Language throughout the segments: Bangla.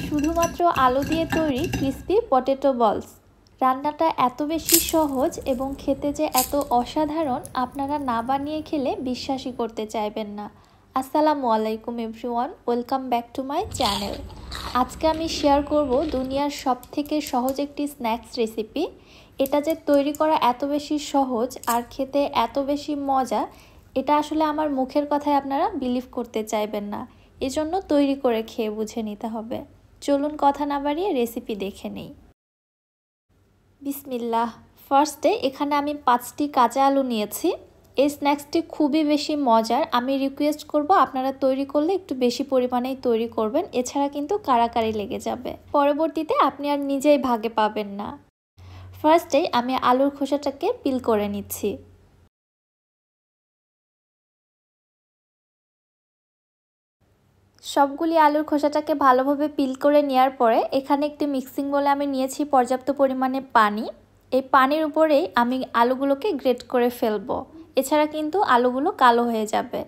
শুধুমাত্র আলু দিয়ে তৈরি ক্রিস্পি পটেটো বলস। রান্নাটা এত বেশি সহজ এবং খেতে যে এত অসাধারণ, আপনারা না বানিয়ে খেলে বিশ্বাসই করতে চাইবেন না। আসসালামু আলাইকুম everyone, welcome back to my channel. আজকে আমি শেয়ার করব দুনিয়ার সবথেকে সহজ একটি স্ন্যাক্স রেসিপি। এটা যে তৈরি করা এত বেশি সহজ আর খেতে এত বেশি মজা, এটা আসলে আমার মুখের কথায় আপনারা বিলিভ করতে চাইবেন না। এজন্য তৈরি করে খেয়ে বুঝে নিতে হবে। চলুন কথা না বাড়িয়ে রেসিপি দেখে নেই। বিসমিল্লাহ। ফার্স্টে এখানে আমি 5টি কাঁচা আলু নিয়েছি। এই স্ন্যাক্সটি খুবই বেশি মজার। আমি রিকোয়েস্ট করব আপনারা তৈরি করলে একটু বেশি পরিমাণেই তৈরি করবেন, এছাড়া কিন্তু কারাকারি লেগে যাবে। পরবর্তীতে আপনি আর নিজেই ভাগে পাবেন না। ফার্স্টেই আমি আলুর খোসাটাকে পিল করে নিচ্ছি। সবগুলি আলুর খোসাটাকে ভালোভাবে পিল করে নেওয়ার পরে এখানে একটি মিক্সিং বলে আমি নিয়েছি পর্যাপ্ত পরিমাণে পানি। এই পানির উপরেই আমি আলুগুলোকে গ্রেট করে ফেলবো, এছাড়া কিন্তু আলুগুলো কালো হয়ে যাবে।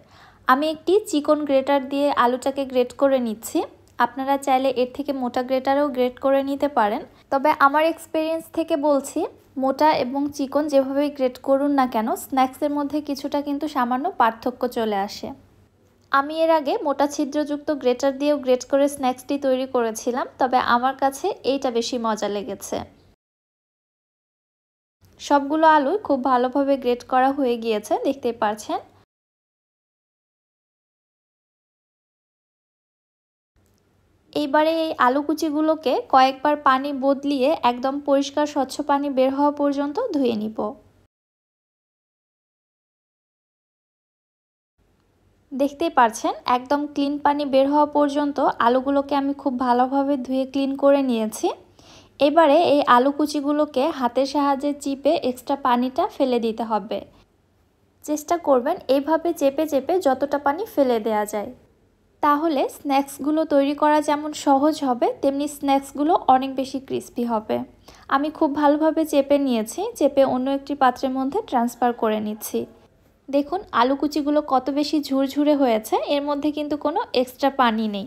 আমি একটি চিকন গ্রেটার দিয়ে আলুটাকে গ্রেট করে নিচ্ছি। আপনারা চাইলে এর থেকে মোটা গ্রেটারেও গ্রেট করে নিতে পারেন, তবে আমার এক্সপিরিয়েন্স থেকে বলছি মোটা এবং চিকন যেভাবেই গ্রেট করুন না কেন, স্ন্যাক্সের মধ্যে কিছুটা কিন্তু সামান্য পার্থক্য চলে আসে। আমি এর আগে মোটা ছিদ্রযুক্ত গ্রেটার দিয়েও গ্রেট করে স্ন্যাক্সটি তৈরি করেছিলাম, তবে আমার কাছে এইটা বেশি মজা লেগেছে। সবগুলো আলুই খুব ভালোভাবে গ্রেট করা হয়ে গিয়েছে, দেখতেই পাচ্ছেন। এইবারে এই আলু কুচিগুলোকে কয়েকবার পানি বদলিয়ে একদম পরিষ্কার স্বচ্ছ পানি বের হওয়া পর্যন্ত ধুয়ে নিব। দেখতেই পাচ্ছেন একদম ক্লিন পানি বের হওয়া পর্যন্ত আলুগুলোকে আমি খুব ভালোভাবে ধুয়ে ক্লিন করে নিয়েছি। এবারে এই আলু কুচিগুলোকে হাতের সাহায্যে চিপে এক্সট্রা পানিটা ফেলে দিতে হবে। চেষ্টা করবেন এইভাবে চেপে চেপে যতটা পানি ফেলে দেওয়া যায়, তাহলে স্ন্যাক্সগুলো তৈরি করা যেমন সহজ হবে, তেমনি স্ন্যাক্সগুলো অনেক বেশি ক্রিস্পি হবে। আমি খুব ভালোভাবে চেপে নিয়েছি, চেপে অন্য একটি পাত্রের মধ্যে ট্রান্সফার করে নিচ্ছি। দেখুন আলু কুচিগুলো কত বেশি ঝুরঝুরে হয়েছে, এর মধ্যে কিন্তু কোনো এক্সট্রা পানি নেই।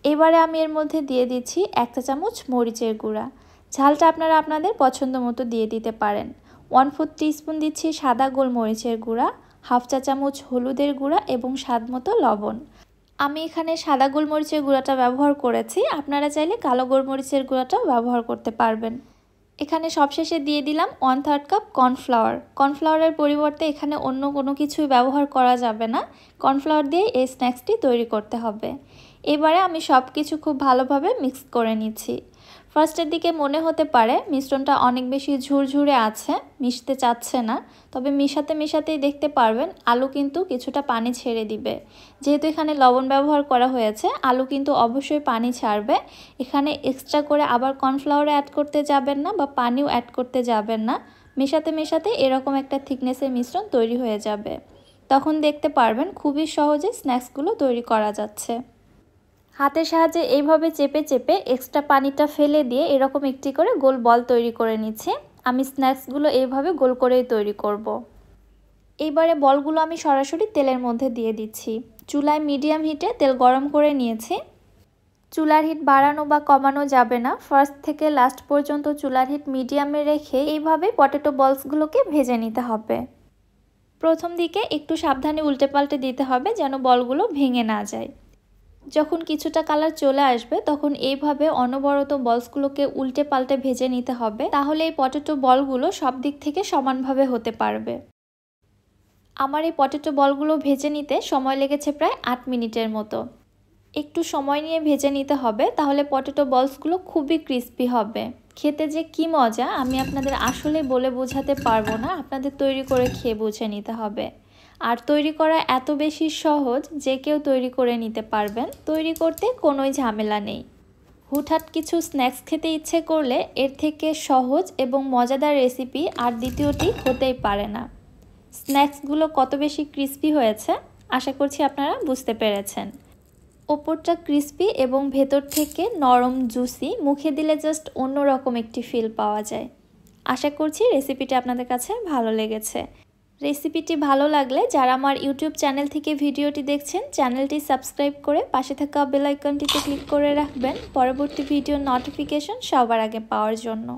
এবারে আমি এর মধ্যে দিয়ে দিচ্ছি 1 চা চামচ মরিচের গুঁড়া। ঝালটা আপনারা আপনাদের পছন্দ মতো দিয়ে দিতে পারেন। 1/4 টিস্পুন দিচ্ছি সাদা গোলমরিচের গুঁড়া, 1/2 চা চামচ হলুদের গুঁড়া এবং স্বাদ মতো লবণ। আমি এখানে সাদা গোলমরিচের গুঁড়াটা ব্যবহার করেছি, আপনারা চাইলে কালো গোলমরিচের গুঁড়াটাও ব্যবহার করতে পারবেন। এখানে সবশেষে দিয়ে দিলাম 1/3 কাপ কর্নফ্লাওয়ার। কর্নফ্লাওয়ারের পরিবর্তে এখানে অন্য কোনো কিছুই ব্যবহার করা যাবে না, কর্নফ্লাওয়ার দিয়ে এই স্ন্যাক্সটি তৈরি করতে হবে। এবারে আমি সব কিছু খুব ভালোভাবে মিক্স করে নিচ্ছি। ফার্স্টের দিকে মনে হতে পারে মিশ্রণটা অনেক বেশি ঝুরঝুরে আছে, মিশতে চাচ্ছে না, তবে মিশাতে মিশাতেই দেখতে পারবেন আলু কিন্তু কিছুটা পানি ছেড়ে দিবে। যেহেতু এখানে লবণ ব্যবহার করা হয়েছে, আলু কিন্তু অবশ্যই পানি ছাড়বে। এখানে এক্সট্রা করে আবার কর্নফ্লাওয়ার অ্যাড করতে যাবেন না বা পানিও অ্যাড করতে যাবেন না। মেশাতে মেশাতে এরকম একটা থিকনেসের মিশ্রণ তৈরি হয়ে যাবে। তখন দেখতে পারবেন খুবই সহজে স্ন্যাক্সগুলো তৈরি করা যাচ্ছে। হাতের সাহায্যে এইভাবে চেপে চেপে এক্সট্রা পানিটা ফেলে দিয়ে এরকম একটি করে গোল বল তৈরি করে নিচ্ছি। আমি স্ন্যাক্সগুলো এইভাবে গোল করেই তৈরি করব। এইবারে বলগুলো আমি সরাসরি তেলের মধ্যে দিয়ে দিচ্ছি। চুলায় মিডিয়াম হিটে তেল গরম করে নিয়েছি। চুলার হিট বাড়ানো বা কমানো যাবে না, ফার্স্ট থেকে লাস্ট পর্যন্ত চুলার হিট মিডিয়ামে রেখে এইভাবে পটেটো বলসগুলোকে ভেজে নিতে হবে। প্রথম দিকে একটু সাবধানে উল্টে পাল্টে দিতে হবে যেন বলগুলো ভেঙে না যায়। যখন কিছুটা কালার চলে আসবে তখন এইভাবে অনবরত বলসগুলোকে উল্টে পাল্টে ভেজে নিতে হবে, তাহলে এই পটেটো বলগুলো সব দিক থেকে সমানভাবে হতে পারবে। আমার এই পটেটো বলগুলো ভেজে নিতে সময় লেগেছে প্রায় 8 মিনিটের মতো। একটু সময় নিয়ে ভেজে নিতে হবে, তাহলে পটেটো বলসগুলো খুবই ক্রিস্পি হবে। খেতে যে কি মজা আমি আপনাদের আসলে বলে বোঝাতে পারবো না, আপনাদের তৈরি করে খেয়ে বুঝে নিতে হবে। আর তৈরি করা এত বেশি সহজ যে কেউ তৈরি করে নিতে পারবেন, তৈরি করতে কোনোই ঝামেলা নেই। হুটহাট কিছু স্ন্যাক্স খেতে ইচ্ছে করলে এর থেকে সহজ এবং মজাদার রেসিপি আর দ্বিতীয়টি হতেই পারে না। স্ন্যাক্সগুলো কত বেশি ক্রিস্পি হয়েছে আশা করছি আপনারা বুঝতে পেরেছেন। ওপরটা ক্রিস্পি এবং ভেতর থেকে নরম জুসি, মুখে দিলে জাস্ট অন্যরকম একটি ফিল পাওয়া যায়। আশা করছি রেসিপিটা আপনাদের কাছে ভালো লেগেছে। রেসিপিটি ভালো লাগলে যারা আমার ইউটিউব চ্যানেল থেকে ভিডিওটি দেখছেন চ্যানেলটি সাবস্ক্রাইব করে পাশে থাকা বেল আইকনটিতে ক্লিক করে রাখবেন পরবর্তী ভিডিওর নোটিফিকেশন সবার আগে পাওয়ার জন্য।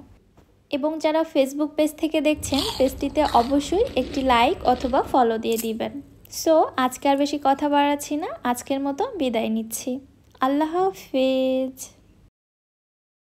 এবং যারা ফেসবুক পেজ থেকে দেখছেন পেজটিতে অবশ্যই একটি লাইক অথবা ফলো দিয়ে দিবেন। সো আজকে আর বেশি কথা বাড়াচ্ছি না, আজকের মতো বিদায় নিচ্ছি। আল্লাহ হাফেজ।